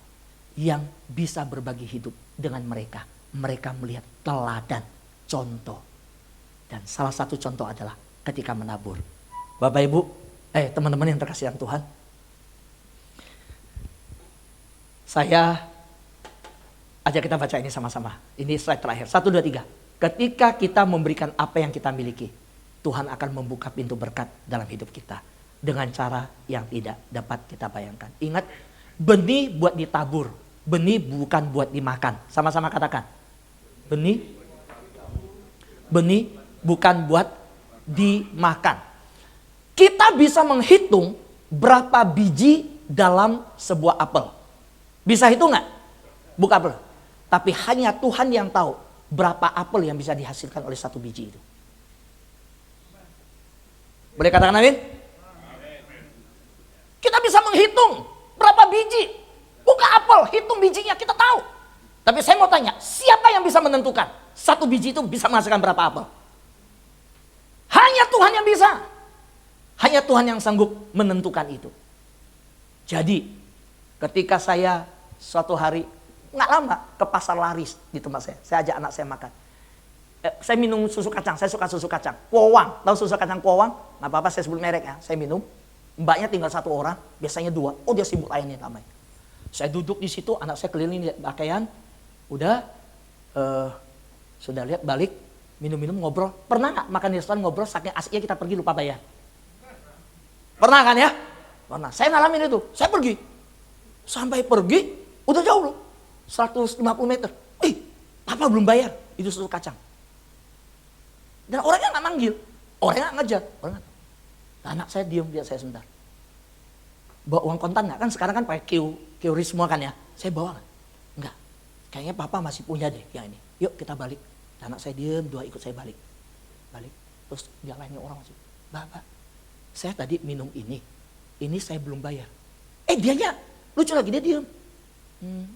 yang bisa berbagi hidup dengan mereka. Mereka melihat teladan, contoh. Dan salah satu contoh adalah ketika menabur. Bapak Ibu, teman-teman yang terkasih dalam Tuhan. Saya ajak kita baca ini sama-sama. Ini slide terakhir. 1, 2, 3. Ketika kita memberikan apa yang kita miliki, Tuhan akan membuka pintu berkat dalam hidup kita. Dengan cara yang tidak dapat kita bayangkan. Ingat, benih buat ditabur. Benih bukan buat dimakan. Sama-sama katakan. Benih bukan buat dimakan. Kita bisa menghitung berapa biji dalam sebuah apel. Bisa hitung nggak? Buka apel. Tapi hanya Tuhan yang tahu berapa apel yang bisa dihasilkan oleh satu biji itu. Boleh katakan amin? Kita bisa menghitung berapa biji. Buka apel, hitung bijinya, kita tahu. Tapi saya mau tanya, siapa yang bisa menentukan satu biji itu bisa menghasilkan berapa apel? Hanya Tuhan yang bisa. Hanya Tuhan yang sanggup menentukan itu. Jadi, ketika saya suatu hari, nggak lama, ke pasar laris di tempat saya ajak anak saya makan. Saya minum susu kacang, saya suka susu kacang. Kuowang, tahu susu kacang kuowang? Nggak apa-apa, saya sebut merek ya, saya minum. Mbaknya tinggal 1 orang, biasanya 2. Oh dia sibuk layanin ramai. Saya duduk di situ, anak saya keliling lihat pakaian. Udah, sudah lihat balik, minum-minum ngobrol. Pernah nggak makan di restoran ngobrol, saking asiknya kita pergi lupa bayar? Pernah kan ya? Pernah. Saya ngalamin itu, saya pergi. Sampai pergi, udah jauh loh. 150 meter. Papa belum bayar, itu susu kacang. Dan orangnya nggak manggil, orangnya nggak ngejar. Anak saya diam, lihat saya sebentar. Bawa uang kontan nggak? Kan sekarang kan pakai QRIS semua kan ya. Saya bawa nggak? Enggak. Kayaknya papa masih punya deh yang ini. Yuk kita balik. Anak saya diam, 2 ikut saya balik. Terus yang lainnya orang masih, Bapak, saya tadi minum ini saya belum bayar. Dianya lucu lagi, dia diam.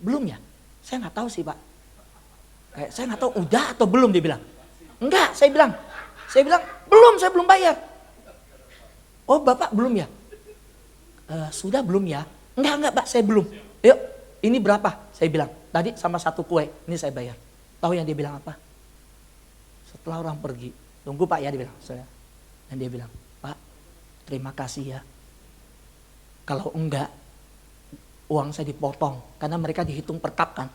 Belum ya? Saya nggak tahu sih Pak. Saya nggak tahu udah atau belum, dia bilang. Enggak, saya bilang belum, saya belum bayar. Oh Bapak belum ya? Sudah belum ya? Enggak Pak, saya belum. Yuk, ini berapa? Saya bilang, tadi sama 1 kue, ini saya bayar. Tahu yang dia bilang apa? Setelah orang pergi, tunggu Pak ya, dia bilang. Dan dia bilang, Pak, terima kasih ya. Kalau enggak, uang saya dipotong. Karena mereka dihitung per cup kan.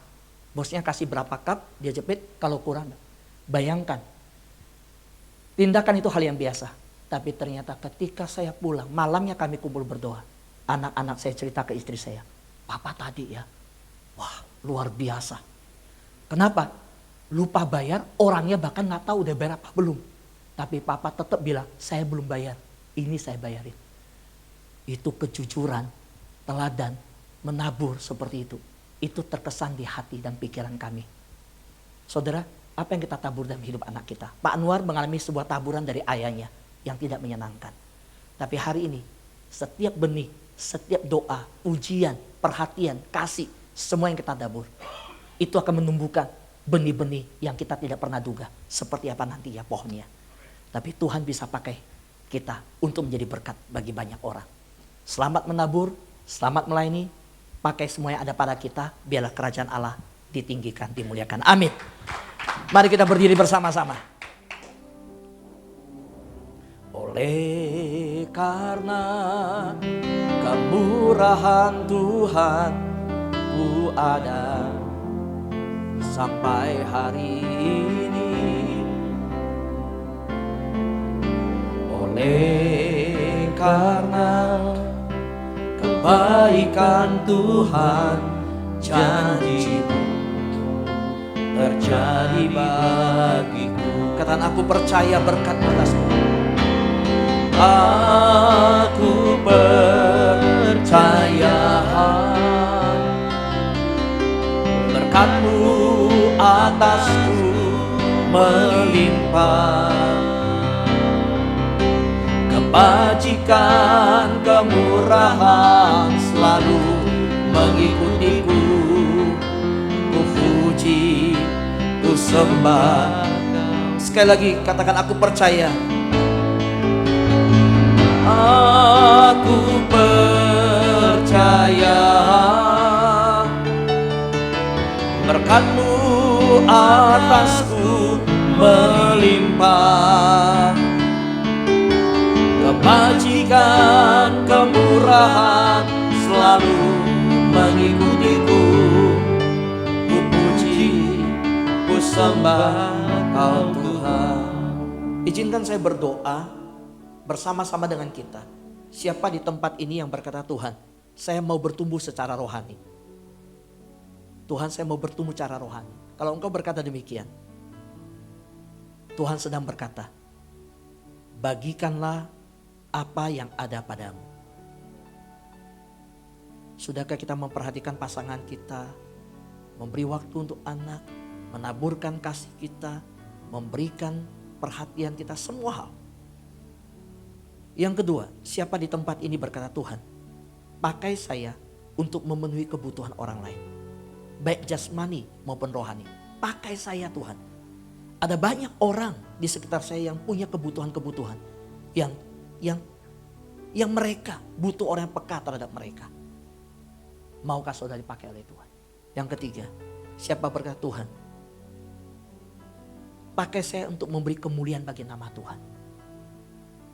Bosnya kasih berapa cup, dia jepit, kalau kurang. Bayangkan, tindakan itu hal yang biasa. Tapi ternyata ketika saya pulang, malamnya kami kumpul berdoa. Anak-anak saya cerita ke istri saya, Papa tadi ya, wah luar biasa. Kenapa? Lupa bayar, orangnya bahkan nggak tahu udah bayar apa belum. Tapi Papa tetap bilang, saya belum bayar, ini saya bayarin. Itu kejujuran, teladan, menabur seperti itu. Itu terkesan di hati dan pikiran kami. Saudara, apa yang kita tabur dalam hidup anak kita? Pak Anwar mengalami sebuah taburan dari ayahnya yang tidak menyenangkan. Tapi hari ini, setiap benih, setiap doa, ujian, perhatian, kasih, semua yang kita tabur, itu akan menumbuhkan benih-benih yang kita tidak pernah duga. Seperti apa nanti ya pohonnya. Tapi Tuhan bisa pakai kita untuk menjadi berkat bagi banyak orang. Selamat menabur, selamat melayani, pakai semua yang ada pada kita, biarlah kerajaan Allah ditinggikan, dimuliakan. Amin. Mari kita berdiri bersama-sama. Oleh karena kemurahan Tuhan, ku ada sampai hari ini. Oleh karena kebaikan Tuhan, janji-Mu terjadi bagiku. Katakan, aku percaya berkat atasku. Aku percaya berkat-Mu atasku melimpah. Kebajikan, kemurahan selalu mengikutiku. Ku puji, ku sembah. Sekali lagi katakan, aku percaya. Aku percaya berkat-Mu atasku melimpah. Kebajikan, kemurahan selalu mengikutiku. Ku puji, ku sembah Kau Tuhan. Izinkan saya berdoa bersama-sama dengan kita. Siapa di tempat ini yang berkata, Tuhan, saya mau bertumbuh secara rohani. Tuhan, saya mau bertumbuh secara rohani. Kalau engkau berkata demikian, Tuhan sedang berkata, bagikanlah apa yang ada padamu. Sudahkah kita memperhatikan pasangan kita, memberi waktu untuk anak, menaburkan kasih kita, memberikan perhatian kita, semua hal. Yang kedua, siapa di tempat ini berkata, Tuhan, pakai saya untuk memenuhi kebutuhan orang lain, baik jasmani maupun rohani. Pakai saya Tuhan. Ada banyak orang di sekitar saya yang punya kebutuhan-kebutuhan yang mereka butuh orang yang peka terhadap mereka. Maukah saudara dipakai oleh Tuhan? Yang ketiga, siapa berkata, Tuhan, pakai saya untuk memberi kemuliaan bagi nama Tuhan.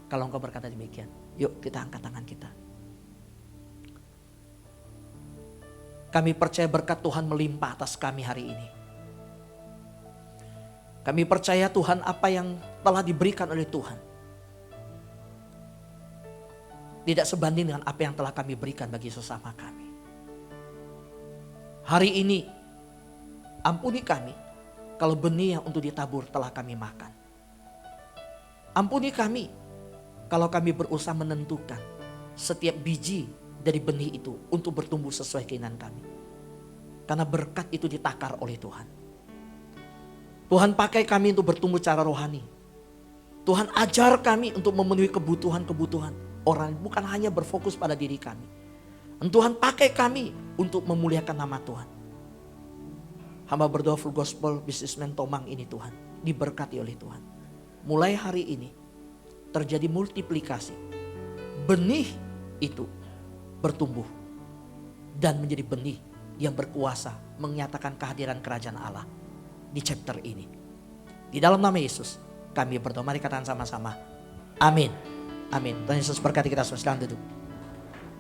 Kalau engkau berkata demikian, yuk kita angkat tangan kita. Kami percaya berkat Tuhan melimpah atas kami hari ini. Kami percaya Tuhan, apa yang telah diberikan oleh Tuhan tidak sebanding dengan apa yang telah kami berikan bagi sesama kami. Hari ini ampuni kami kalau benih yang untuk ditabur telah kami makan. Ampuni kami kalau kami berusaha menentukan setiap biji dari benih itu untuk bertumbuh sesuai keinginan kami. Karena berkat itu ditakar oleh Tuhan. Tuhan pakai kami untuk bertumbuh secara rohani. Tuhan ajar kami untuk memenuhi kebutuhan-kebutuhan orang, bukan hanya berfokus pada diri kami. Dan Tuhan pakai kami untuk memuliakan nama Tuhan. Hamba berdoa Full Gospel Businessman Tomang ini Tuhan, diberkati oleh Tuhan. Mulai hari ini terjadi multiplikasi. Benih itu bertumbuh dan menjadi benih yang berkuasa menyatakan kehadiran kerajaan Allah di chapter ini. Di dalam nama Yesus kami berdoa, mari katakan sama-sama. Amin. Amin. Tuhan Yesus berkati kita semua. Silakan duduk.